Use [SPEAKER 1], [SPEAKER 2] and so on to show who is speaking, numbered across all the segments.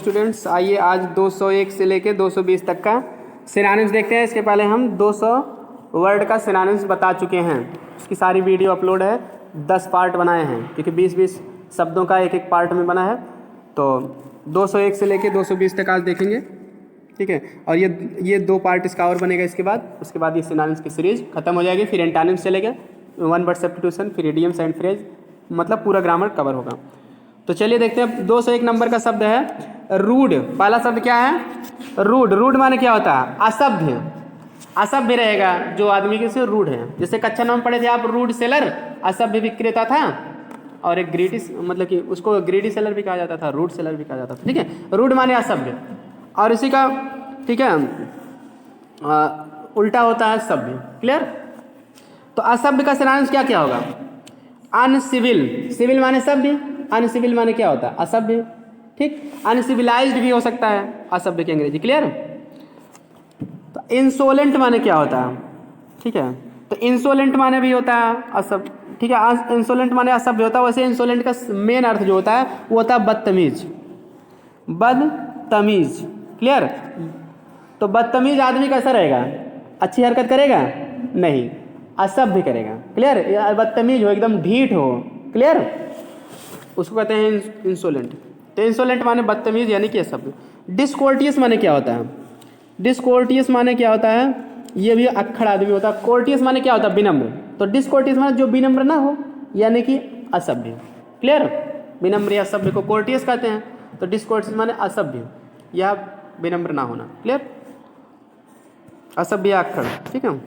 [SPEAKER 1] Students, आइए आज 201 से लेके 220 तक का सिनोनिम्स देखते हैं। इसके पहले हम 200 वर्ड का सिनोनिम्स बता चुके हैं। उसकी सारी वीडियो अपलोड है, 10 पार्ट बनाए हैं क्योंकि 20-20 शब्दों का एक एक पार्ट में बना है। तो 201 से लेके 220 तक आज देखेंगे, ठीक है। और ये 2 पार्ट इसका और बनेगा उसके बाद ये सिनोनिम्स की सीरीज खत्म हो जाएगी। फिर एंटोनिम्स चलेगा, 1 वर्ड सब्स्टिट्यूशन, फिर इडियम्स एंड फ्रेज, मतलब पूरा ग्रामर कवर होगा। तो चलिए देखते हैं। 201 नंबर का शब्द है रूड। पहला शब्द क्या है? रूड। रूड माने क्या होता है? असभ्य। असभ्य रहेगा जो आदमी के से रूड है। जैसे कच्चा नाम पढ़े थे आप, रूड सेलर असभ्य विक्रेता था, और एक ग्रीडी, मतलब कि उसको ग्रीडी सेलर भी कहा जाता था, रूड सेलर भी कहा जाता था, ठीक है। रूड माने असभ्य, और इसी का, ठीक है, उल्टा होता है सभ्य। क्लियर? तो असभ्य का सिनोनिम्स क्या क्या होगा? अनसिविल। सिविल माने सभ्य, अनसिविल माने क्या होता है? असभ्य, ठीक। अनसिविलाइज्ड भी हो सकता है असभ्य की अंग्रेजी। क्लियर? तो इंसोलेंट माने क्या होता है? ठीक है, तो इंसोलेंट माने भी होता है असभ्य, ठीक है। इंसोलेंट माने असभ्य होता है। वैसे इंसोलेंट का मेन अर्थ जो होता है वो होता है बदतमीज। बदतमीज। क्लियर? तो बदतमीज आदमी कैसा रहेगा? अच्छी हरकत करेगा? नहीं, असभ्य करेगा। क्लियर? बदतमीज हो, एकदम ढीठ हो। क्लियर? उसको कहते हैं इंसोलेंट। तो इंसोलेंट माने बदतमीज यानी कि असभ्य। डिसकोर्टियस माने क्या होता है? डिसकोर्टियस माने क्या होता है? ये भी अक्खड़ आदमी होता है। कोर्टियस माने क्या होता है? विनम्र। तो डिसकोर्टियस माने जो विनम्र ना हो, यानी कि असभ्य। क्लियर? विनम्र या असभ्य को कोर्टियस कहते हैं। तो डिसकोर्टियस माने असभ्य या विनम्र ना होना। क्लियर? असभ्य या अक्खड़, ठीक है।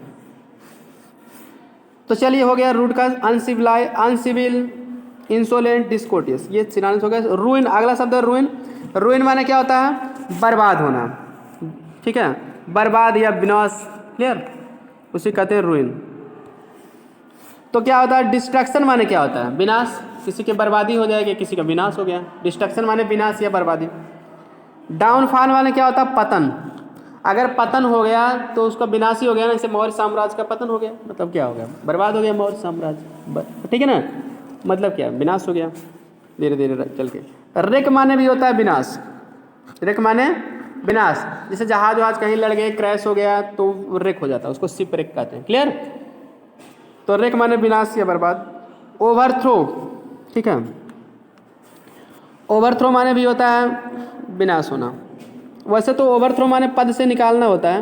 [SPEAKER 1] तो चलिए, हो गया रूड का अनसिविल, इंसोलेंट, डिसकोर्टियस, ये सिनोनिम्स हो गया। रूइन, अगला शब्द है रूइन। रूइन माने क्या होता है? बर्बाद होना, ठीक है, बर्बाद या विनाश। क्लियर? उसे कहते हैं रूइन। तो क्या होता है? डिस्ट्रक्शन माने क्या होता है? विनाश। किसी की बर्बादी हो जाएगी, किसी का विनाश हो गया। डिस्ट्रक्शन माने विनाश या बर्बादी। डाउनफॉल माने क्या होता है? पतन। अगर पतन हो गया तो उसका विनाश ही हो गया ना। जैसे मौर्य साम्राज्य का पतन हो गया, मतलब क्या हो गया? बर्बाद हो गया मौर्य साम्राज्य, ठीक है ना। मतलब क्या? विनाश हो गया धीरे धीरे चल के। रिक माने भी होता है विनाश। रिक माने विनाश। जैसे जहाज वहाज कहीं लड़ गए, क्रैश हो गया तो रिक हो जाता है, उसको शिप रिक कहते हैं। क्लियर? तो रिक माने विनाश या बर्बाद। ओवरथ्रो, ठीक है, ओवरथ्रो माने भी होता है विनाश होना। वैसे तो ओवरथ्रो माने पद से निकालना होता है।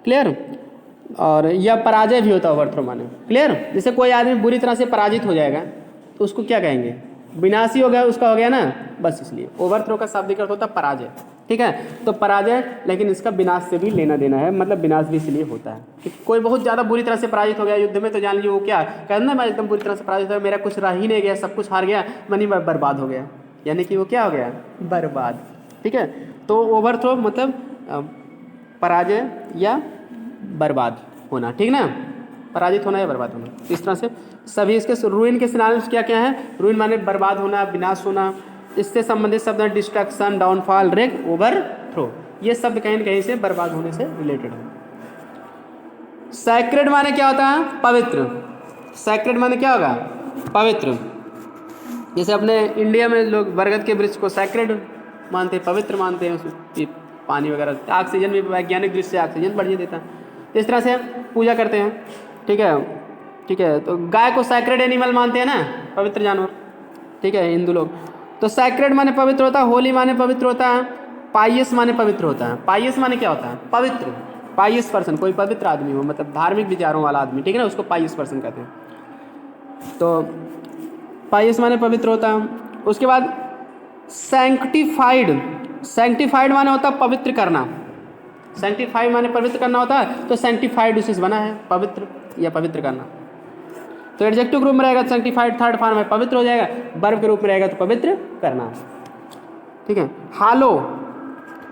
[SPEAKER 1] क्लियर? और यह पराजय भी होता है ओवरथ्रो माने। क्लियर? जैसे कोई आदमी बुरी तरह से पराजित हो जाएगा तो उसको क्या कहेंगे? विनाशी हो गया, उसका हो गया ना, बस इसलिए ओवरथ्रो का शाब्दिक अर्थ होता है पराजय। ठीक है, तो पराजय, लेकिन इसका विनाश से भी लेना देना है, मतलब विनाश भी इसलिए होता है कि कोई बहुत ज़्यादा बुरी तरह से पराजित हो गया युद्ध में, तो जान लीजिए वो क्या कहना, मैं एकदम बुरी तरह से पराजित हो गया, मेरा कुछ रह ही नहीं गया, सब कुछ हार गया, मनी बर्बाद हो गया, यानी कि वो क्या हो गया? बर्बाद। ठीक है, तो ओवरथ्रो मतलब पराजय या बर्बाद होना, ठीक ना, पराजित होना या बर्बाद होना। इस तरह से सभी इसके रूइन के सिनोनिम्स क्या क्या हैं? रूइन माने बर्बाद होना, विनाश होना। इससे संबंधित शब्द है डिस्ट्रक्शन, डाउनफॉल, रेक, ओवरथ्रो। ये शब्द कहीं न कहीं से बर्बाद होने से रिलेटेड है। सैक्रेड माने क्या होता है? पवित्र। सैक्रेड माने क्या होगा? पवित्र। जैसे अपने इंडिया में लोग बरगद के वृक्ष को सैक्रेड मानते हैं, पवित्र मानते हैं, उसमें पानी वगैरह, ऑक्सीजन भी वैज्ञानिक दृष्टि से ऑक्सीजन बढ़िया देता है। इस तरह से पूजा करते हैं। ठीक है, ठीक है, तो गाय को सैक्रेड एनिमल मानते हैं ना, पवित्र जानवर। ठीक है, हिंदू लोग। तो सैक्रेड माने पवित्र होता है, होली माने पवित्र होता है, पाइयस माने पवित्र होता है। पाइयस माने क्या होता है? पवित्र। पाइयस पर्सन, कोई पवित्र आदमी हो, मतलब धार्मिक विचारों वाला आदमी, ठीक है ना, उसको पाइयस पर्सन कहते हैं। तो पाइयस माने पवित्र होता है। उसके बाद सैंक्टिफाइड। सैंक्टिफाइड माने होता है पवित्र करना। सैंक्टिफाइड माने पवित्र करना होता है, तो सैंक्टिफाइड उसी से बना है, पवित्र या पवित्र करना। तो एडजेक्टिव के रूप में रहेगा सैंक्टिफाइड, थर्ड फॉर्म है पवित्र हो जाएगा। वर्ब के रूप में रहेगा तो पवित्र करना। ठीक है। हालो,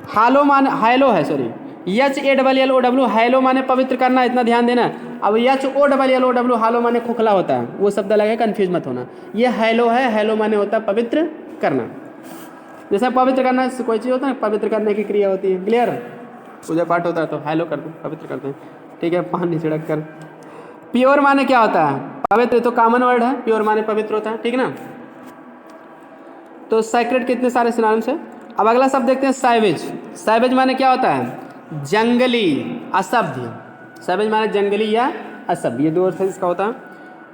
[SPEAKER 1] हालो माने, हाइलो है, सॉरी, HALLOW, हाइलो माने पवित्र करना, इतना ध्यान देना। अब HOLLOW हालो माने खोखला होता है, वो शब्द अलग है, कंफ्यूज मत होना। ये हाइलो है, हाइलो माने होता है पवित्र करना। जैसे पवित्र करना कोई चीज़ होता है, पवित्र करने की क्रिया होती है। क्लियर? पूजा पाठ होता है तो हाइलो करते हैं, पवित्र करते हैं। ठीक है, पानी छिड़क कर। प्योर माने क्या होता है? पवित्र। तो कॉमन वर्ड है, प्योर माने पवित्र होता है, ठीक ना। तो सैक्रेड कितने सारे सिनोनिम्स है? अब अगला शब्द देखते हैं सैवेज। सैवेज माने क्या होता है? जंगली, असभ्य। सैवेज माने जंगली या असभ्य, ये दो अर्थ इसका होता है।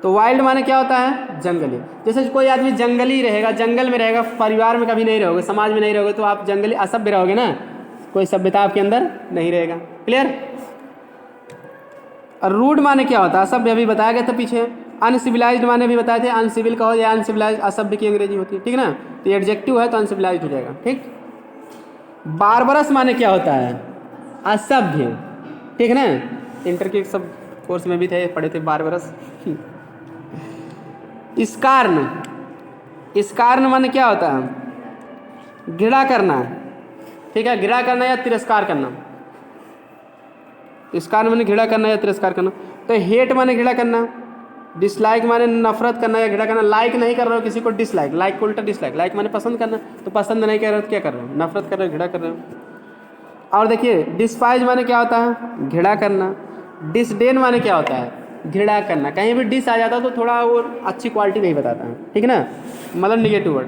[SPEAKER 1] तो वाइल्ड माने क्या होता है? जंगली। जैसे कोई आदमी जंगली रहेगा, जंगल में रहेगा, परिवार में कभी नहीं रहोगे, समाज में नहीं रहोगे, तो आप जंगली असभ्य रहोगे ना, कोई सभ्यता आपके अंदर नहीं रहेगा। क्लियर? और रूड माने क्या होता है? असभ्य अभी बताया गया था पीछे। अनसिविलाइज्ड माने भी बताए थे, अनसिविल कहो या अनसिविलाइज्ड, असभ्य की अंग्रेजी होती है, ठीक ना। तो ये एडजेक्टिव है तो अनसिविलाइज्ड हो जाएगा, ठीक। बारबरस माने क्या होता है? असभ्य, ठीक है ना। इंटर के सब कोर्स में भी थे, पढ़े थे बारबरस। स्कार्न, स्कार्न माने क्या होता है? घृणा करना, ठीक है, घृणा करना या तिरस्कार करना। स्कार्न माने घृणा करना या तिरस्कार करना। तो हेट माने घृणा करना, डिसलाइक माने नफरत करना या घृणा करना। लाइक नहीं कर रहे हो किसी को, डिसलाइक, लाइक को उल्टा डिसलाइक। लाइक माने पसंद करना, तो पसंद नहीं कर रहे हो तो क्या कर रहे हो? नफरत कर रहे हो, घृणा कर रहे हो। और देखिए डिस्पाइज माने क्या होता है? घृणा करना। डिसडेन माने क्या होता है? घृणा करना। कहीं भी डिस आ जाता है तो थोड़ा वो अच्छी क्वालिटी नहीं बताता है, ठीक है ना, मतलब निगेटिव वर्ड।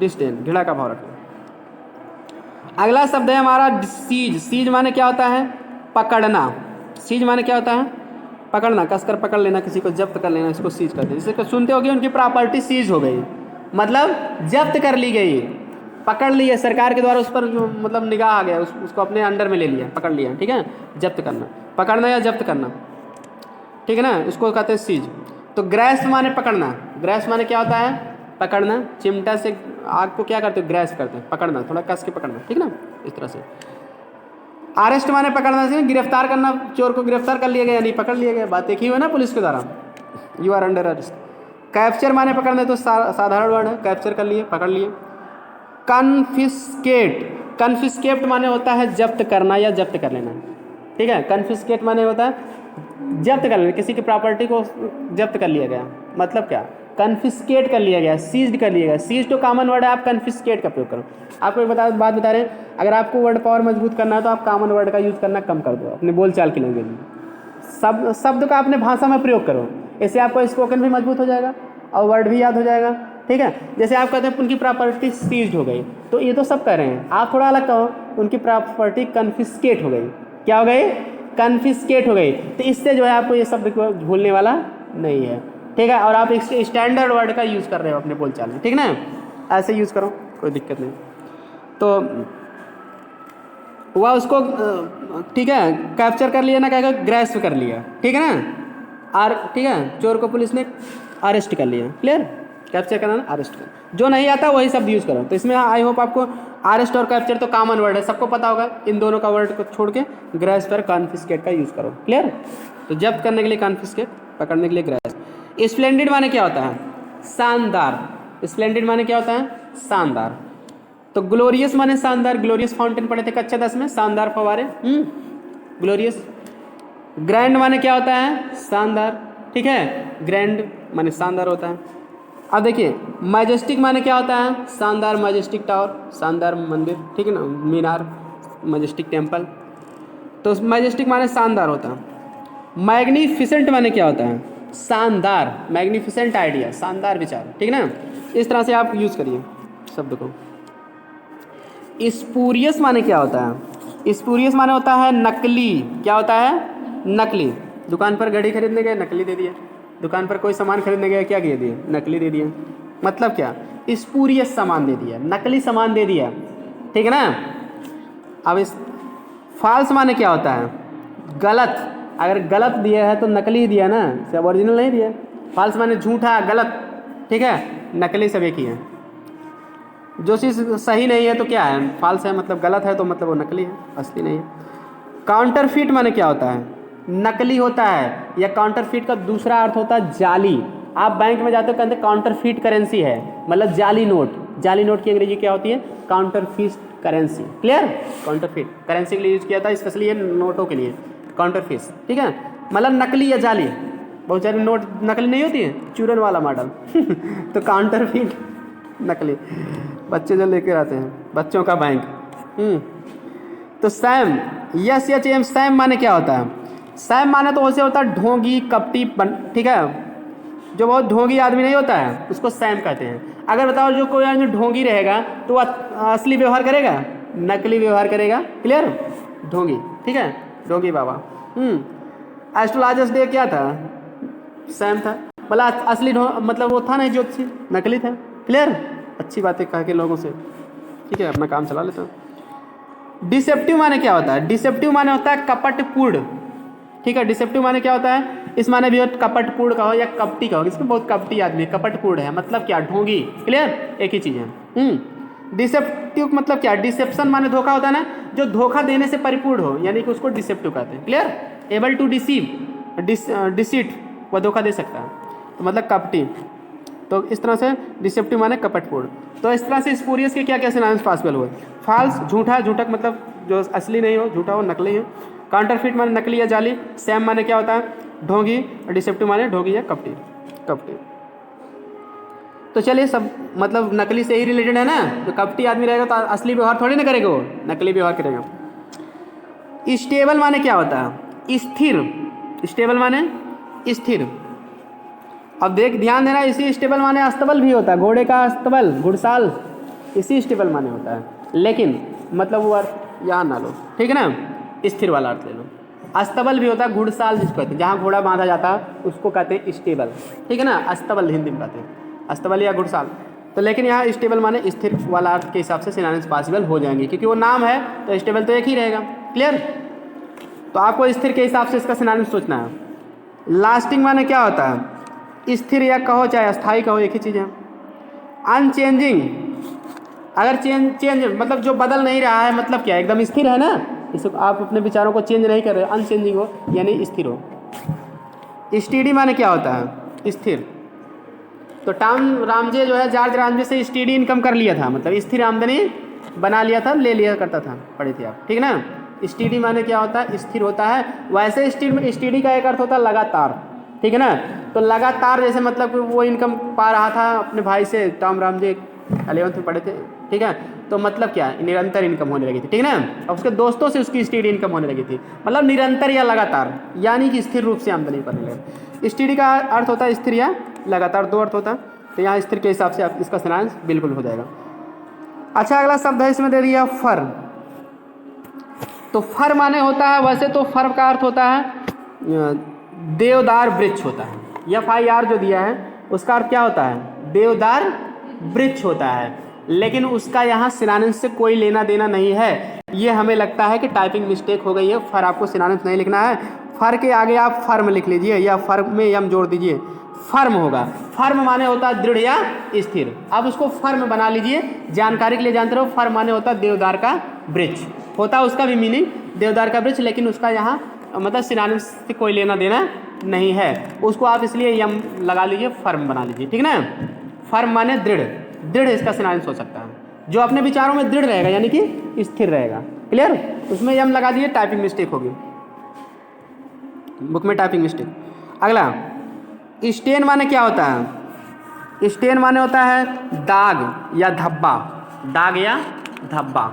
[SPEAKER 1] डिसडेन, घृणा का भाव रखना। अगला शब्द है हमारा सीज। सीज माने क्या होता है? पकड़ना। सीज माने क्या होता है? पकड़ना, कसकर पकड़ लेना, किसी को जब्त कर लेना, इसको सीज करते हैं। जैसे सुनते होगे उनकी प्रॉपर्टी सीज हो गई, मतलब जब्त कर ली गई, पकड़ ली है सरकार के द्वारा, उस पर मतलब निगाह आ गया, उसको अपने अंडर में ले लिया, पकड़ लिया, ठीक है। जब्त करना, पकड़ना या जब्त करना, ठीक है ना, इसको कहते हैं सीज। तो ग्रैस्प माने पकड़ना। ग्रैस्प माने क्या होता है? पकड़ना। चिमटा से आग को क्या करते हो? ग्रैस्प करते हैं, पकड़ना, थोड़ा कस के पकड़ना, ठीक ना, इस तरह से। अरेस्ट माने पकड़ना से गिरफ्तार करना, चोर को गिरफ्तार कर लिया गया, नहीं पकड़ लिया गया, बात एक ही हुई ना पुलिस के द्वारा, you are under arrest. Capture माने पकड़ना, तो साधारण वर्ड है, कैप्चर कर लिए, पकड़ लिए। कन्फिस्केट, कन्फिस्केट माने होता है जब्त करना या जब्त कर लेना, ठीक है। कन्फिस्केट माने होता है जब्त कर लेना, किसी की प्रॉपर्टी को जब्त कर लिया गया, मतलब क्या? कन्फिस्केट कर लिया गया, सीज्ड कर लिया गया। सीज तो कॉमन वर्ड है, आप कन्फिस्केट का प्रयोग करो। आपको एक बात बता रहे हैं, अगर आपको वर्ड पावर मजबूत करना है तो आप कॉमन वर्ड का यूज़ करना कम कर दो अपने बोलचाल की लैंग्वेज में। शब्द का अपने भाषा में प्रयोग करो, इससे आपका स्पोकन भी मजबूत हो जाएगा और वर्ड भी याद हो जाएगा, ठीक है। जैसे आप कहते हैं उनकी प्रॉपर्टी सीज्ड हो गई, तो ये तो सब कह रहे हैं, आप थोड़ा अलग कहो, उनकी प्रॉपर्टी कन्फिस्केट हो गई। क्या हो गई? कन्फिस्केट हो गई। तो इससे जो है आपको ये शब्द को भूलने वाला नहीं है, ठीक है। और आप एक स्टैंडर्ड वर्ड का यूज़ कर रहे हो अपने बोलचाल में, ठीक ना, ऐसे यूज़ करो, कोई दिक्कत नहीं। तो वह उसको ठीक है कैप्चर कर लिया ना, कहेगा ग्रैस्प कर लिया, ठीक है ना। ठीक है, चोर को पुलिस ने अरेस्ट कर लिया, क्लियर। कैप्चर करना ना, अरेस्ट करना। जो नहीं आता वही शब्द यूज़ करो। तो इसमें आई होप आपको अरेस्ट और कैप्चर तो कॉमन वर्ड है, सबको पता होगा। इन दोनों का वर्ड को छोड़ के ग्रैस्प और कॉन्फिस्केट का यूज़ करो, क्लियर। तो जब्त करने के लिए कॉन्फिस्केट, पकड़ने के लिए ग्रैस्प। स्प्लेंडेड माने क्या होता है? शानदार। स्प्लेंडेड माने क्या होता है? शानदार। तो ग्लोरियस माने शानदार। ग्लोरियस फाउंटेन पढ़े थे कक्षा 10 में, शानदार फवारे, ग्लोरियस। ग्रैंड माने क्या होता है? शानदार, ठीक है, ग्रैंड माने शानदार होता है। अब देखिए मैजेस्टिक माने क्या होता है? शानदार, मैजेस्टिक टावर, शानदार मंदिर, ठीक है ना, मीनार, मैजेस्टिक टेम्पल। तो मैजेस्टिक माने शानदार होता है। मैग्निफिसेंट माने क्या होता है? शानदार, मैग्निफिसेंट आइडिया, शानदार विचार, ठीक है ना। इस तरह से आप यूज़ करिए शब्द को। स्पूरियस माने क्या होता है? स्पूरियस माने होता है नकली। क्या होता है? नकली। दुकान पर घड़ी खरीदने गए, नकली दे दिया। दुकान पर कोई सामान खरीदने गए, क्या किए दिए? नकली दे दिया। मतलब क्या? स्पूरियस सामान दे दिया, नकली सामान दे दिया, ठीक है ना। अब इस फॉल्स माने क्या होता है? गलत। अगर गलत दिया है तो नकली ही दिया ना, सब ओरिजिनल नहीं दिया। फॉल्स माने झूठा, गलत, ठीक है, नकली सब एक ही है। जो चीज़ सही नहीं है तो क्या है? फॉल्स है, मतलब गलत है, तो मतलब वो नकली है, असली नहीं है। काउंटरफीट माने क्या होता है? नकली होता है। या काउंटरफीट का दूसरा अर्थ होता है जाली। आप बैंक में जाते हो, कहते हैं काउंटरफीट करेंसी है, मतलब जाली नोट। जाली नोट की अंग्रेजी क्या होती है? Counterfeit currency, clear. Counterfeit currency के लिए यूज़ किया था, स्पेशली ये नोटों के लिए काउंटरफीट, ठीक है, मतलब नकली या जाली। बहुत सारी नोट नकली नहीं होती है, चूरन वाला मॉडल तो काउंटरफीट नकली, बच्चे जो लेकर आते हैं, बच्चों का बैंक। तो sham, S H M, sham माने क्या होता है? सैम माने तो वैसे होता है ढोंगी, कपटी, ठीक है, जो बहुत ढोंगी आदमी नहीं होता है उसको सैम कहते हैं। अगर बताओ जो कोई आदमी ढोंगी रहेगा तो वो असली व्यवहार करेगा, नकली व्यवहार करेगा। क्लियर? ढोंगी, ठीक है, ढोंगी बाबा। एस्ट्रोलॉजर्स डे क्या था? सैम था। मतलब असली मतलब वो था नहीं ज्योतिषी, नकली था। क्लियर? अच्छी बातें कह के लोगों से, ठीक है, अपना काम चला लेता हूँ। डिसेप्टिव माने क्या होता है? डिसेप्टिव माने होता है कपटपूर्ण, ठीक है। डिसेप्टिव माने क्या होता है? इस माने भी हो कपटपूर्ण कहो या कपटी कहो, इसमें बहुत कपटी आदमी है, कपटपूर्ण है मतलब क्या? ढोंगी। क्लियर? एक ही चीज़ है। डिसेप्टिव मतलब क्या? डिसेप्शन माने धोखा होता है ना, जो धोखा देने से परिपूर्ण हो, यानी कि उसको डिसेप्टिव कहते हैं। Clear? Able to deceive, deceit, वह धोखा दे सकता है, तो मतलब कपटी। तो इस तरह से डिसेप्टिव माने कपटपूर्ण। तो इस तरह से स्पूरियस के क्या क्या सिनोनिम्स पॉसिबल हुए? फॉल्स, झूठा, झूठक मतलब जो असली नहीं हो, झूठा हो, नकली हो। काउंटरफिट माने नकली या जाली। सैम माने क्या होता है? ढोंगी। और डिसेप्टिव माने ढोंगी या कपटी, कपटी। तो चलिए सब मतलब नकली से ही रिलेटेड है ना, तो कपटी आदमी रहेगा तो असली व्यवहार थोड़ी ना करेगा, वो नकली व्यवहार करेगा। स्टेबल माने क्या होता है? स्थिर। स्टेबल माने स्थिर। अब ध्यान देना, इसी स्टेबल माने अस्तबल भी होता है, घोड़े का अस्तबल, घुड़साल, इसी स्टेबल माने होता है। लेकिन मतलब वो अर्थ यहाँ ना लो, ठीक है ना, स्थिर वाला अर्थ ले लो। अस्तबल भी होता है, घुड़साल जिसको कहते हैं, जहाँ घोड़ा बांधा जाता है उसको कहते हैं स्टेबल, ठीक है ना। अस्तबल हिंदी में कहते हैं, अस्तबल या घुड़साल। तो लेकिन यहाँ स्टेबल माने स्थिर वाला अर्थ के हिसाब से सिनोनिम्स पॉसिबल हो जाएंगे, क्योंकि वो नाम है तो स्टेबल तो एक ही रहेगा। क्लियर? तो आपको स्थिर के हिसाब से इसका सिनोनिम्स सोचना है। लास्टिंग माने क्या होता है? स्थिर या कहो चाहे अस्थाई कहो, एक ही चीज़ है। अनचेंजिंग, अगर चेंज मतलब जो बदल नहीं रहा है, मतलब क्या? एकदम स्थिर है ना, इसको आप अपने विचारों को चेंज नहीं कर रहे, अनचेंजिंग हो यानी स्थिर हो। स्टीडी माने क्या होता है? स्थिर। तो टॉम रामजे जो है जॉर्ज रामजे से स्टीडी इनकम कर लिया था, मतलब स्थिर आमदनी बना लिया था, ले लिया करता था, पढ़े थे आप, ठीक ना। स्टीडी माने क्या होता है? स्थिर होता है। वैसे स्टीडी का एक अर्थ होता है लगातार, ठीक है ना। तो लगातार जैसे मतलब कि वो इनकम पा रहा था अपने भाई से, टॉम रामजे 11th में पढ़े थे, ठीक है। तो मतलब क्या? निरंतर इनकम होने लगी थी, ठीक है ना। और उसके दोस्तों से उसकी स्टीडी इनकम होने लगी थी, मतलब निरंतर या लगातार, यानी कि स्थिर रूप से आमदनी करने लगे। स्टीडी का अर्थ होता है स्थिर या लगातार, दो अर्थ होता है। तो यहाँ स्थिर के हिसाब से आप इसका सिनोनिम्स बिल्कुल हो जाएगा। अच्छा, अगला शब्द है इसमें दे दिया फर। तो फर माने होता है, वैसे तो फर का अर्थ होता है देवदार वृक्ष होता है। FIR जो दिया है उसका अर्थ क्या होता है? देवदार वृक्ष होता है, लेकिन उसका यहाँ सिनोनिम्स से कोई लेना देना नहीं है। ये हमें लगता है कि टाइपिंग मिस्टेक हो गई है, फर आपको सिनोनिम्स नहीं लिखना है। फर के आगे आप फर्म लिख लीजिए या फर्म में यम जोड़ दीजिए, फर्म होगा। फर्म माने होता है दृढ़ या स्थिर, अब उसको फर्म बना लीजिए। जानकारी के लिए जानते रहो, फर्म माने होता है देवदार का वृक्ष, होता है उसका भी मीनिंग देवदार का वृक्ष, लेकिन उसका यहाँ मतलब सिनोनिम्स से कोई लेना देना नहीं है, उसको आप इसलिए यम लगा लीजिए, फर्म बना लीजिए, ठीक है ना। फर्म माने दृढ़, दृढ़ इसका सिनोनिम्स हो सकता है, जो अपने विचारों में दृढ़ रहेगा यानी कि स्थिर रहेगा। क्लियर? उसमें यम लगा दिए, टाइपिंग मिस्टेक होगी, बुक में टाइपिंग मिस्टेक। अगला स्टेन माने क्या होता है? स्टेन माने होता है दाग या धब्बा, दाग या धब्बा,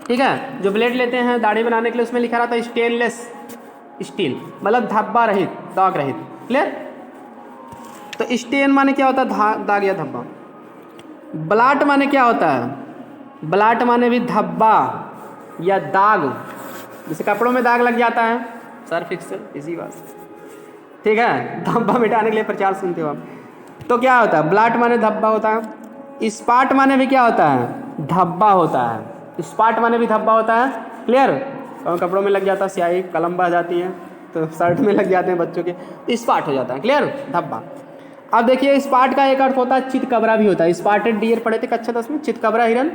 [SPEAKER 1] ठीक है। जो ब्लेड लेते हैं दाढ़ी बनाने के लिए उसमें लिखा रहता है स्टेनलेस स्टील, मतलब धब्बा रहित, दाग रहित। क्लियर? तो स्टेन माने क्या होता है? दाग या धब्बा। ब्लाट माने क्या होता है? ब्लाट माने भी धब्बा या दाग, जैसे कपड़ों में दाग लग जाता है, सर्फ एक्सेल, इसी बात, ठीक है, धब्बा मिटाने के लिए प्रचार सुनते हो आप। तो क्या होता है? ब्लाट माने धब्बा होता है। स्पॉट माने भी क्या होता है? धब्बा होता है। स्पॉट माने भी धब्बा होता है। क्लियर? और कपड़ों में लग जाता है, स्याही कलम बह जाती है तो शर्ट में लग जाते हैं बच्चों के, स्पॉट हो जाता है। क्लियर? धब्बा। अब देखिए स्पॉट का एक अर्थ होता है चितकबरा भी होता है, स्पॉटेड डियर पढ़े थे कक्षा 10 में, चितकबरा हिरन,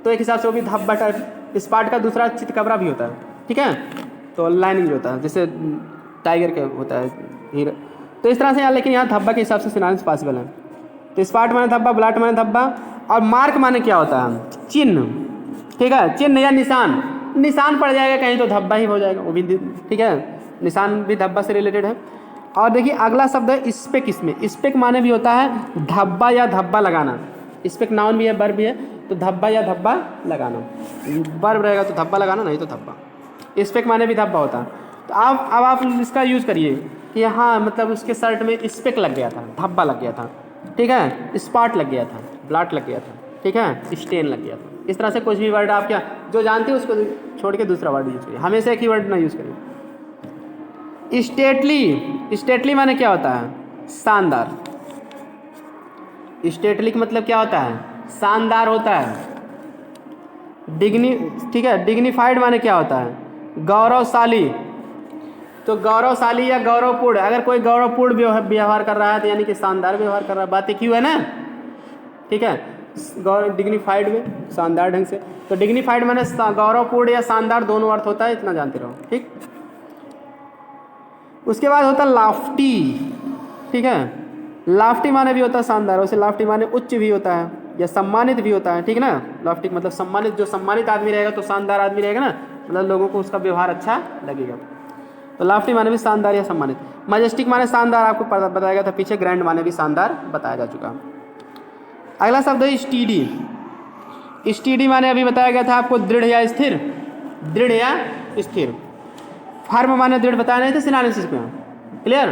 [SPEAKER 1] तो एक हिसाब से वो भी धब्बा टाइप। स्पॉट का दूसरा चितकबरा भी होता है, ठीक है, तो लाइनिंग जो होता है जैसे टाइगर के होता है हीरा, तो इस तरह से यहाँ, लेकिन यहाँ धब्बा के हिसाब से सिनोनिम्स पॉसिबल है। तो स्पॉट माने धब्बा, ब्लाट माने धब्बा। और मार्क माने क्या होता है? चिन्ह, ठीक है, चिन्ह या निशान, निशान पड़ जाएगा कहीं तो धब्बा ही हो जाएगा वो भी, ठीक है, निशान भी धब्बा से रिलेटेड है। और देखिए अगला शब्द है स्पेक। इसमें स्पेक माने भी होता है धब्बा या धब्बा लगाना। स्पेक नाउन भी है, वर्ब भी है, तो धब्बा या धब्बा लगाना, वर्ब रहेगा तो धब्बा लगाना, नहीं तो धब्बा। स्पेक माने भी धब्बा होता है। तो अब आप इसका यूज़ करिए, कि हाँ मतलब उसके शर्ट में स्पेक लग गया था, धब्बा लग गया था, ठीक है, स्पॉट लग गया था, ब्लॉट लग गया था, ठीक है, स्टेन लग गया था। इस तरह से कुछ भी वर्ड आप क्या जो जानते हो उसको छोड़ के दूसरा वर्ड यूज करिए, हमेशा एक ही वर्ड ना यूज़ करिए। स्टेटली, स्टेटली माने क्या होता है? शानदार। स्टेटली का मतलब क्या होता है? शानदार होता है। ठीक है, डिग्निफाइड माने क्या होता है? गौरवशाली। तो गौरवशाली या गौरवपूर्ण, अगर कोई गौरवपूर्ण व्यवहार कर रहा है तो यानी कि शानदार व्यवहार कर रहा है, बात एक ही है ना, ठीक है। डिग्निफाइड में शानदार ढंग से, तो डिग्निफाइड माने गौरवपूर्ण या शानदार दोनों अर्थ होता है, इतना जानते रहो, ठीक। उसके बाद होता है लाफ्टी, ठीक है। लाफ्टी माने भी होता है शानदार, वैसे लाफ्टी माने उच्च भी होता है या सम्मानित भी होता है, ठीक ना। लाफ्टी मतलब सम्मानित, जो सम्मानित आदमी रहेगा तो शानदार आदमी रहेगा ना, मतलब लोगों को उसका व्यवहार अच्छा लगेगा। तो लाफ्टी माने भी शानदार या सम्मानित। मैजेस्टिक माने शानदार, आपको बताया गया था पीछे। ग्रैंड माने भी शानदार बताया जा चुका। अगला शब्द है स्टीडी। स्टीडी माने अभी बताया गया था आपको, दृढ़ या स्थिर, दृढ़ या स्थिर। फर्म माने दृढ़ बताया नहीं था सिनोनिम्स में, क्लियर।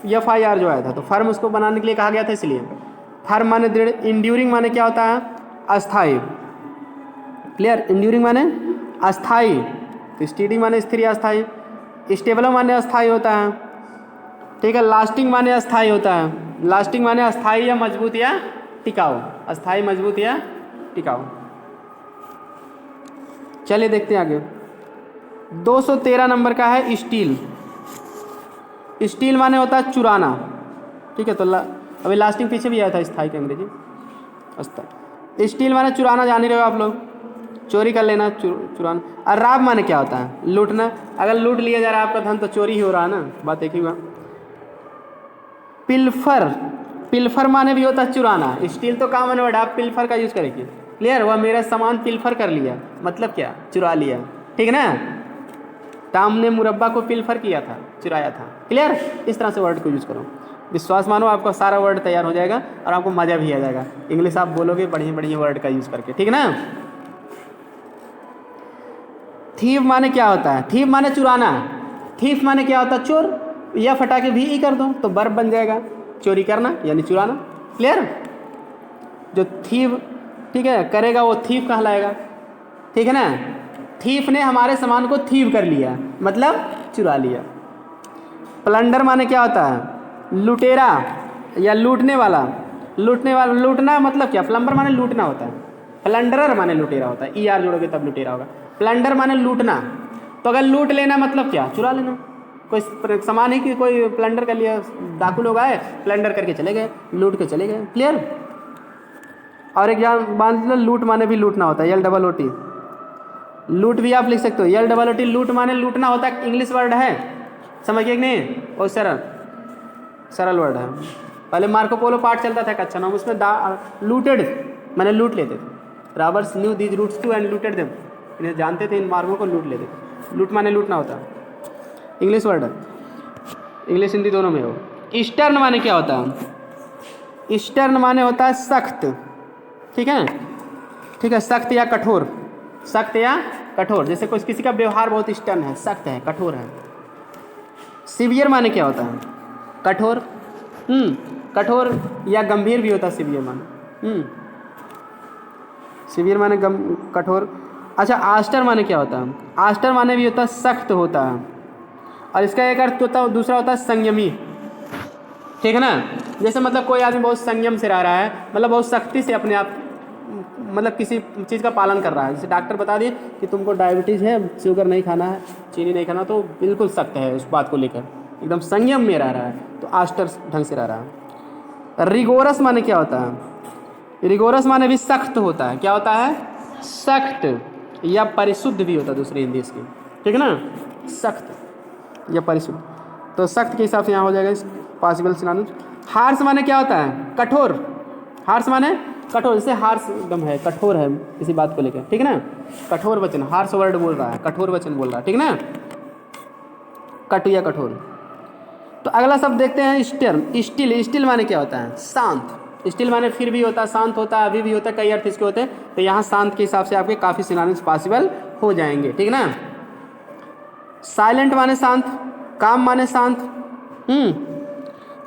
[SPEAKER 1] FIR जो आया था, तो फर्म उसको बनाने के लिए कहा गया था, इसलिए फर्म माने दृढ़। इंड्यूरिंग माने क्या होता है? अस्थाई, क्लियर। इंड्यूरिंग माने अस्थाई, तो स्टीडी माने स्थिर या अस्थाई। स्टेबल माने अस्थाई होता है, ठीक है। लास्टिंग माने अस्थाई होता है। लास्टिंग माने अस्थाई या मजबूत या टिकाऊ, अस्थाई, मजबूत या टिकाऊ। चलिए देखते हैं आगे। 213 नंबर का है स्टील। स्टील माने होता है चुराना, ठीक है। तो अभी लास्टिंग पीछे भी आया था, स्थाई के अंग्रेजी अस्थाई। स्टील माने चुराना, जान ही रहे हो आप लोग, चोरी कर लेना, चुराना। और राब माने क्या होता है? लूटना। अगर लूट लिया जा रहा है आपका धन तो चोरी ही हो रहा है ना, बात एक ही हुआ। पिल्फर, पिल्फर माने भी होता है चुराना। स्टील तो कॉमन वर्ड, आप पिल्फर का यूज़ करेंगे, क्लियर। वह मेरा सामान पिल्फर कर लिया, मतलब क्या? चुरा लिया, ठीक है ना। टॉम ने मुरब्बा को पिल्फर किया था, चुराया था, क्लियर। इस तरह से वर्ड को यूज़ करो। विश्वास मानो आपका सारा वर्ड तैयार हो जाएगा और आपको मज़ा भी आ जाएगा। इंग्लिश आप बोलोगे बढ़िया बढ़िया वर्ड का यूज़ करके, ठीक है ना। थीव माने क्या होता है? थीव माने चुराना। थीफ माने क्या होता है? चोर। या फटा के भी कर दो तो वर्ब बन जाएगा, चोरी करना यानी चुराना, क्लियर। जो थीव, ठीक है, करेगा वो थीफ कहलाएगा, ठीक है ना। थीफ ने हमारे सामान को थीव कर लिया, मतलब चुरा लिया। प्लंडर माने क्या होता है? लुटेरा या लूटने वाला। लूटने वाला, लूटना मतलब क्या? प्लम्बर माने लूटना होता है, प्लंडरर माने लुटेरा होता है। ER जोड़ोगे तब लुटेरा होगा। प्लंडर माने लूटना, तो अगर लूट लेना मतलब क्या? चुरा लेना। कोई सामान ही कि कोई प्लंडर कर लिया, डाकू लोग आए, प्लंडर करके चले गए, लूट के चले गए, क्लियर। और एक मान लो लूट माने भी लूटना होता है, LOOT। लूट भी आप लिख सकते हो, LOOT। लूट माने लूटना होता है, इंग्लिश वर्ड है, समझिए कि नहीं, बहुत सरल वर्ड है। पहले मार्को पोलो पार्ट चलता था कक्षा 9, उसमें लूटेड माने लूट लेते थे। Robbers knew these routes to and looted them, इन्हें जानते थे, इन मार्गों को लूट लेते थे। लूट माने लूटना होता है, इंग्लिश वर्ड है, इंग्लिश हिंदी दोनों में हो। ईस्टर्न माने क्या होता है? ईस्टर्न माने होता है सख्त, ठीक है, ठीक है, सख्त या कठोर, सख्त या कठोर। जैसे कोई किसी का व्यवहार बहुत ईस्टर्न है, सख्त है, कठोर है। सीवियर माने क्या होता है? कठोर, कठोर या गंभीर भी होता है सीवियर माने, सीवियर माने कठोर। अच्छा, आस्टर माने क्या होता है? आस्टर माने भी होता है सख्त होता है, और इसका एक अर्थ होता है, दूसरा होता है संयमी, ठीक है ना। जैसे मतलब कोई आदमी बहुत संयम से रह रहा है, मतलब बहुत सख्ती से अपने आप, मतलब किसी चीज़ का पालन कर रहा है। जैसे डॉक्टर बता दिए कि तुमको डायबिटीज़ है, शुगर नहीं खाना है, चीनी नहीं खाना, तो बिल्कुल सख्त है उस बात को लेकर, एकदम संयम में रह रहा है, तो आस्टर ढंग से रह रहा है। रिगोरस माने क्या होता है? रिगोरस माने भी सख्त होता है, क्या होता है? सख्त या परिशुद्ध भी होता है दूसरे हिंदी इसकी, ठीक है ना, सख्त या परिशुद्ध। तो सख्त के हिसाब से यहाँ हो जाएगा पॉसिबल सिनोनिम्स। हार्श माने क्या होता है? कठोर। हार्श माने कठोर, जैसे हार्श एकदम है, कठोर है किसी बात को लेकर, ठीक है ना। कठोर वचन, हार्श वर्ड बोल रहा है, कठोर वचन बोल रहा है, ठीक है ना, कटु या कठोर। तो अगला शब्द देखते हैं स्टर्न, स्टिल। स्टिल माने क्या होता है? शांत। स्टिल माने फिर भी होता है, शांत होता है, अभी भी होता है, कई अर्थ इसके होते हैं। तो यहाँ शांत के हिसाब से आपके काफ़ी सिनोनिम्स पॉसिबल हो जाएंगे, ठीक है ना। साइलेंट माने शांत, काम माने शांत।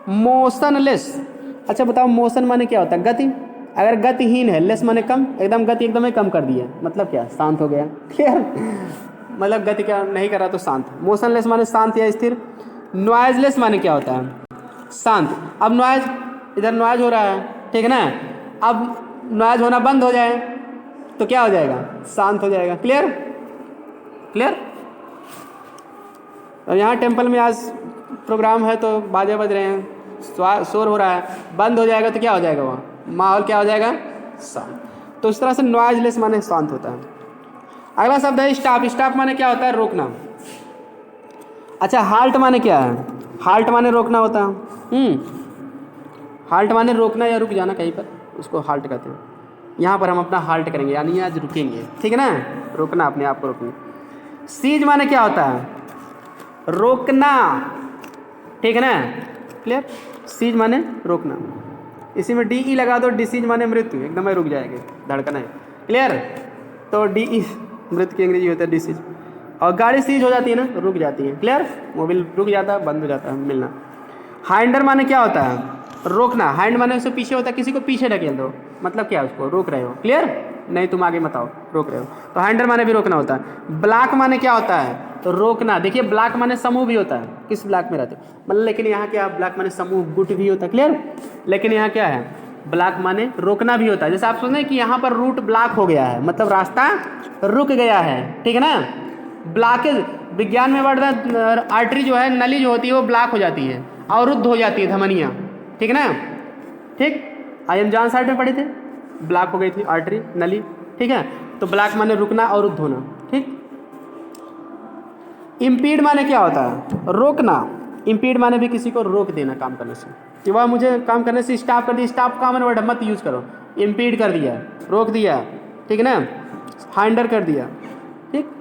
[SPEAKER 1] मोशनलेस, अच्छा बताओ मोशन माने क्या होता है? गति। अगर गतिहीन है, लेस माने कम, एकदम गति एकदम ही कम कर दिया, मतलब क्या? शांत हो गया। क्लियर? मतलब गति क्या नहीं कर रहा तो शांत। मोशनलेस माने शांत या स्थिर। नॉइजलेस माने क्या होता है? शांत। अब नॉइज, इधर नॉइज हो रहा है, ठीक है ना? अब नॉइज होना बंद हो जाए तो क्या हो जाएगा? शांत हो जाएगा। क्लियर? क्लियर? और यहाँ टेम्पल में आज प्रोग्राम है तो बाजे बज रहे हैं, शोर हो रहा है, बंद हो जाएगा तो क्या हो जाएगा? वहाँ माहौल क्या हो जाएगा? शांत। तो इस तरह से नॉइजलेस माने शांत होता है। अगला शब्द है स्टॉप। स्टॉप माने क्या होता है? रोकना। अच्छा हाल्ट माने क्या है? हाल्ट माने रोकना होता है। हाल्ट माने रोकना या रुक जाना कहीं पर, उसको हाल्ट कहते हैं। यहाँ पर हम अपना हाल्ट करेंगे, यानी आज रुकेंगे, ठीक है ना? रोकना, अपने आप को रोकना। सीज माने क्या होता है? रोकना, ठीक है ना? क्लियर? सीज माने रोकना। इसी में डी ई लगा दो, डिसीज माने मृत्यु, एकदम रुक जाएंगे, धड़कना है। क्लियर? तो डी ई मृत्यु की अंग्रेजी होता है डिसीज। और गाड़ी सीज हो जाती है ना, रुक जाती है। क्लियर? मोबाइल रुक जाता है, बंद हो जाता है मिलना। हाइंडर माने क्या होता है? रोकना। हैंड माने उससे पीछे होता है, किसी को पीछे ढकेल दो, मतलब क्या? उसको रोक रहे हो। क्लियर? नहीं तुम आगे मत आओ, रोक रहे हो। तो हैंडर माने भी रोकना होता है। ब्लॉक माने क्या होता है? तो रोकना। देखिए ब्लॉक माने समूह भी होता है, किस ब्लॉक में रहते हो मतलब, लेकिन यहाँ क्या ब्लॉक माने समूह, गुट भी होता है। क्लियर? लेकिन यहाँ क्या है? ब्लॉक माने रोकना भी होता है। जैसे आप सोच रहे हैं कि यहाँ पर रूट ब्लॉक हो गया है, मतलब रास्ता रुक गया है, ठीक है ना? ब्लॉकेज विज्ञान में वर्ड है, आर्टरी जो है, नली जो होती है वो ब्लॉक हो जाती है, अवरुद्ध हो जाती है, धमनियाँ, ठीक है ना? ठीक, IM जॉन साइड में पढ़े थे, ब्लॉक हो गई थी आर्टरी, नली, ठीक है? तो ब्लॉक माने रुकना, अवरुद्ध होना। ठीक। इम्पीड माने क्या होता है? रोकना। इम्पीड माने भी किसी को रोक देना काम करने से, कि वह मुझे काम करने से स्टॉप कर दिया। स्टॉप कॉमन वर्ड मत यूज़ करो। इम्पीड कर दिया, रोक दिया, ठीक है ना? हाइंडर कर दिया, ठीक?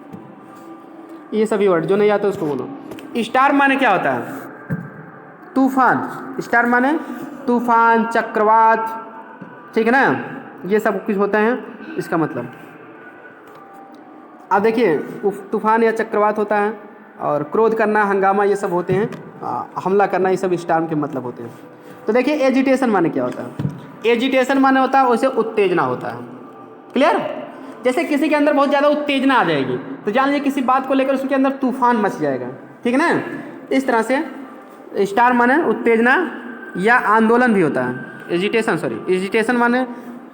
[SPEAKER 1] ये सभी वर्ड जो नहीं आते उसको बोलो। स्टार माने क्या होता है? तूफान। स्टार माने तूफान, चक्रवात, ठीक है ना? ये सब कुछ होता है इसका मतलब। अब देखिए तूफान या चक्रवात होता है, और क्रोध करना, हंगामा, ये सब होते हैं, हमला करना, ये सब स्टार्म के मतलब होते हैं। तो देखिए एजिटेशन माने क्या होता है? एजिटेशन माने होता है उसे उत्तेजना होता है। क्लियर? जैसे किसी के अंदर बहुत ज़्यादा उत्तेजना आ जाएगी तो जान लीजिए किसी बात को लेकर उसके अंदर तूफान मच जाएगा, ठीक है ना? इस तरह से स्टार माने उत्तेजना या आंदोलन भी होता है। एजिटेशन माने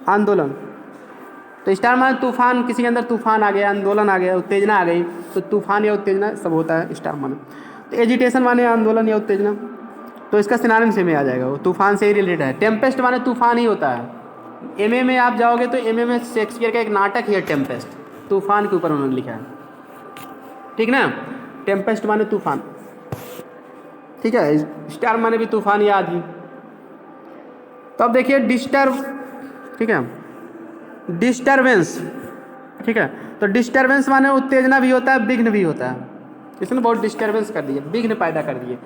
[SPEAKER 1] आंदोलन। तो स्टार माने तूफान, किसी के अंदर तूफान आ गया, आंदोलन आ गया, उत्तेजना आ गई, तो तूफान या उत्तेजना सब होता है स्टार माने। तो एजिटेशन माने आंदोलन या उत्तेजना, तो इसका सिनोनिम से में आ जाएगा, वो तूफान से ही रिलेटेड है। टेम्पेस्ट माने तूफान ही होता है। एमए में आप जाओगे तो एमए में शेक्सपियर का एक नाटक ही है टेम्पेस्ट, तूफान के ऊपर उन्होंने लिखा है, ठीक ना? टेम्पेस्ट माने तूफान, ठीक है? स्टार माने भी तूफान या आधी। तो अब देखिए डिस्टर्ब, ठीक है? डिस्टर्बेंस, ठीक है? तो डिस्टर्बेंस माने उत्तेजना भी होता है, विघ्न भी होता है। इसने बहुत डिस्टर्बेंस कर दिए, विघ्न पैदा कर दिए,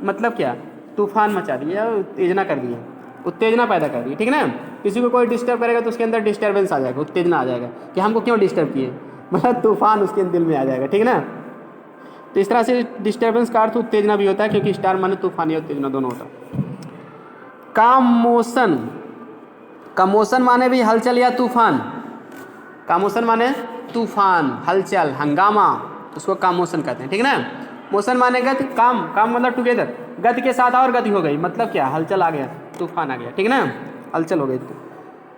[SPEAKER 1] मतलब क्या? तूफान मचा दिया, उत्तेजना कर दिया, उत्तेजना पैदा कर दी, ठीक है ना? किसी को कोई डिस्टर्ब करेगा तो उसके अंदर डिस्टर्बेंस आ जाएगा, उत्तेजना आ जाएगा कि हमको क्यों डिस्टर्ब किए, मतलब तूफान उसके दिल में आ जाएगा, ठीक है ना? तो इस तरह से डिस्टर्बेंस का अर्थ उत्तेजना भी होता है, क्योंकि स्टार माने तूफान या उत्तेजना दोनों होता है। कामोशन, कामोशन माने भी हलचल या तूफान। कामोशन माने तूफान, हलचल, हंगामा, उसको कामोशन कहते हैं, ठीक है ना? मोशन माने गति, काम, काम मतलब टुगेदर, गति के साथ और गति हो गई, मतलब क्या? हलचल आ गया, तूफान आ गया, ठीक है ना? हलचल हो गई।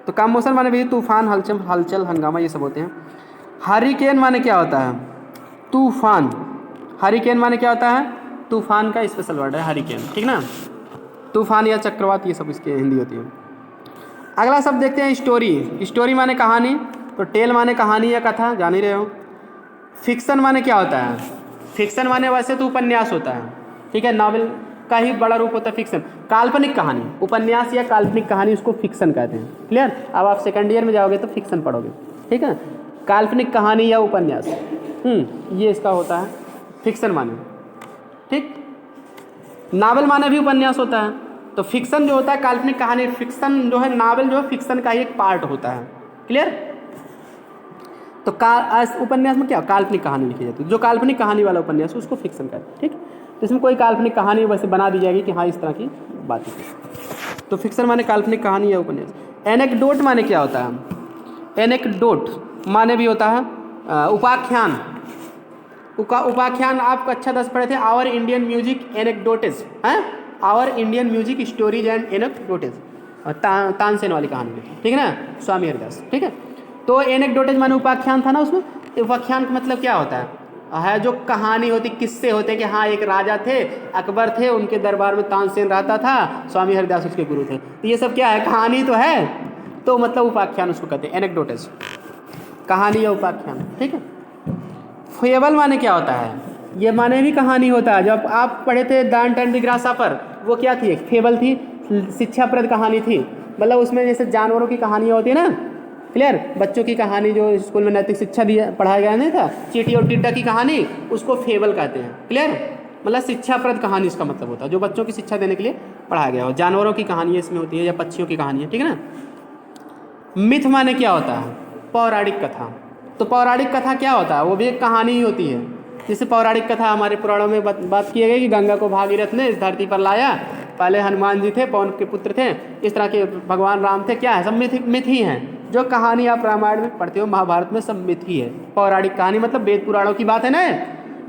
[SPEAKER 1] तो काम मोशन माने भी तूफान, हलचल, हलचल, हंगामा, ये सब होते हैं। हरिकेन माने क्या होता है? तूफान। हरिकेन माने क्या होता है? तूफान का स्पेशल वर्ड है हरिकेन, ठीक ना? तूफान या चक्रवात, ये सब इसकी हिंदी होती है। अगला शब्द देखते हैं स्टोरी। स्टोरी माने कहानी, तो टेल माने कहानी या कथा, जान ही रहे हो। फिक्शन माने क्या होता है? फिक्शन माने वैसे तो उपन्यास होता है, ठीक है? नावल का ही बड़ा रूप होता है फिक्शन। काल्पनिक कहानी, उपन्यास या काल्पनिक कहानी, उसको फिक्शन कहते हैं। क्लियर? अब आप सेकंड ईयर में जाओगे तो फिक्शन पढ़ोगे, ठीक है? काल्पनिक कहानी या उपन्यास, ये इसका होता है फिक्शन माने, ठीक? नावल माने भी उपन्यास होता है। तो फिक्शन जो होता है काल्पनिक कहानी, फिक्शन जो है नावल जो है फिक्शन का ही एक पार्ट होता है। क्लियर? तो उपन्यास में क्या? काल्पनिक कहानी लिखी जाती है, जो काल्पनिक कहानी वाला उपन्यास उसको फिक्शन कहते हैं, ठीक? तो इसमें कोई काल्पनिक कहानी वैसे बना दी जाएगी कि हाँ इस तरह की बात है। तो फिक्शन माने काल्पनिक कहानी या उपन्यास। एनेक्डोट माने क्या होता है? एनेक्डोट माने भी होता है उपाख्यान। उपाख्यान आप कक्षा 10 पढ़े थे, आवर इंडियन म्यूजिक एनेक्डोटिस हैं, our Indian music stories and anecdotes, Tansen वाली कहानी में, ठीक है ना, स्वामी हरिदास, ठीक है। तो एनेक्डोटिस माने उपाख्यान था ना, उसमें उपाख्यान का मतलब क्या होता है जो कहानी होती, किस्से होते कि हाँ एक राजा थे, अकबर थे, उनके दरबार में तानसेन रहता था, स्वामी हरिदास उसके गुरु थे। तो ये सब क्या है? कहानी तो है, तो मतलब उपाख्यान उसको कहते हैं, एनेक्डोटिस, कहानी या उपाख्यान, ठीक है। फेबल माने क्या होता है? ये माने भी कहानी होता है। जब आप पढ़े थे डांट एंड द ग्रासहॉपर, वो क्या थी? एक फेबल थी, शिक्षाप्रद कहानी थी। मतलब उसमें जैसे जानवरों की कहानियाँ होती है ना, क्लियर, बच्चों की कहानी जो स्कूल में नैतिक शिक्षा दिया पढ़ाया गया नहीं था, चींटी और टिड्डा की कहानी, उसको फेबल कहते हैं, क्लियर। मतलब शिक्षाप्रद कहानी इसका मतलब होता है, जो बच्चों की शिक्षा देने के लिए पढ़ाया गया हो। जानवरों की कहानी इसमें होती है या पक्षियों की कहानी है, ठीक है ना। मिथ माने क्या होता है? पौराणिक कथा। तो पौराणिक कथा क्या होता है? वो भी एक कहानी ही होती है। जैसे पौराणिक कथा हमारे पुराणों में बात की गई कि गंगा को भागीरथ ने इस धरती पर लाया, पहले हनुमान जी थे, पवन के पुत्र थे, इस तरह के भगवान राम थे, क्या है? सब मिथ ही हैं। जो कहानी आप रामायण में पढ़ते हो, महाभारत में, सब मिथ ही है। पौराणिक कहानी मतलब वेद पुराणों की बात है ना,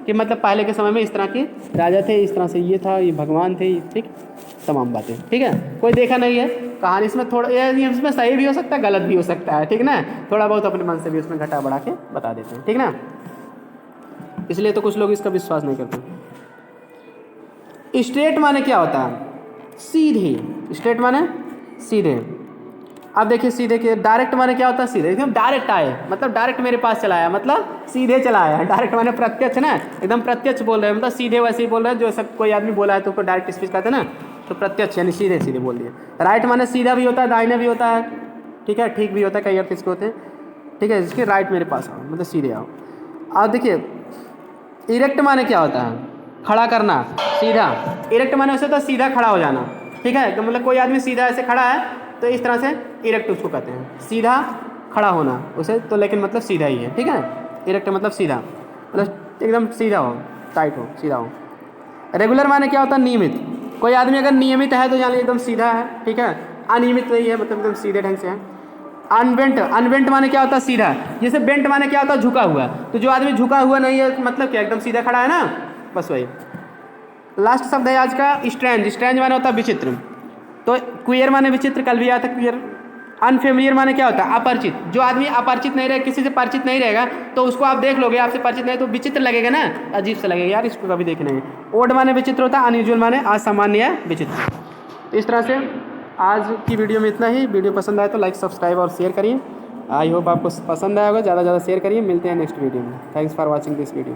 [SPEAKER 1] कि मतलब पहले के समय में इस तरह के राजा थे, इस तरह से ये था, ये भगवान थे, ठीक, तमाम बातें, ठीक है। कोई देखा नहीं है कहानी, इसमें थोड़ा ये इसमें सही भी हो सकता है, गलत भी हो सकता है, ठीक ना। थोड़ा बहुत अपने मन से भी उसमें घटा बढ़ा के बता देते हैं, ठीक ना। इसलिए तो कुछ लोग इसका विश्वास नहीं करते। स्ट्रेट माने क्या होता है? सीधे। स्ट्रेट माने सीधे। अब देखिए सीधे के डायरेक्ट माने क्या होता है? सीधे, एकदम डायरेक्ट आए, मतलब डायरेक्ट मेरे पास चला आया, मतलब सीधे चला आया। डायरेक्ट माने प्रत्यक्ष ना, एकदम प्रत्यक्ष बोल रहे हैं, मतलब सीधे वैसे ही बोल रहे हैं, जो सब कोई आदमी बोला है तो उसको डायरेक्ट स्पीच कहते हैं ना, तो प्रत्यक्ष यानी सीधे सीधे बोल दिया। राइट माने सीधा भी होता है, दाहिने भी होता है, ठीक है, ठीक भी होता है, कई अर्थ इसके होते हैं, ठीक है। इसके राइट मेरे पास आओ, मतलब सीधे आओ। अब देखिए इरेक्ट माने क्या होता है? खड़ा करना, सीधा। इरेक्ट माने वैसे तो सीधा खड़ा हो जाना, ठीक है। तो मतलब कोई आदमी सीधा ऐसे खड़ा है तो इस तरह से इरेक्ट उसको कहते हैं, सीधा खड़ा होना उसे, तो लेकिन मतलब सीधा ही है, ठीक है। इरेक्ट मतलब सीधा, मतलब एकदम सीधा हो, टाइट हो, सीधा हो। रेगुलर माने क्या होता है? नियमित। कोई आदमी अगर नियमित है तो जान लीजिए एकदम सीधा है, ठीक है। अनियमित नहीं है, मतलब एकदम सीधे ढंग से है। अनबेंट, अनबेंट माने क्या होता है? सीधा। जैसे बेंट माने क्या होता है? झुका हुआ। तो जो आदमी झुका हुआ नहीं है मतलब क्या? एकदम सीधा खड़ा है ना, बस वही। लास्ट शब्द है आज का स्ट्रेंज। स्ट्रेंज माने होता है विचित्र। तो क्वियर माने विचित्र, कल भी आया था क्वियर। अनफेमिलियर माने क्या होता है? अपरिचित। जो आदमी अपरिचित नहीं रहे, किसी से परिचित नहीं रहेगा, तो उसको आप देख लोगे, आपसे परिचित नहीं तो विचित्र लगेगा ना, अजीब सा लगेगा, यार इसको कभी देखे नहीं। ओड माने विचित्र होता है, अनयूजुअल माने असामान्य या विचित्र। तो इस तरह से आज की वीडियो में इतना ही। वीडियो पसंद आए तो लाइक, सब्सक्राइब और शेयर करिए। आई होप आपको पसंद आया होगा, ज़्यादा से ज़्यादा शेयर करिए। मिलते हैं नेक्स्ट वीडियो में। Thanks for watching this video.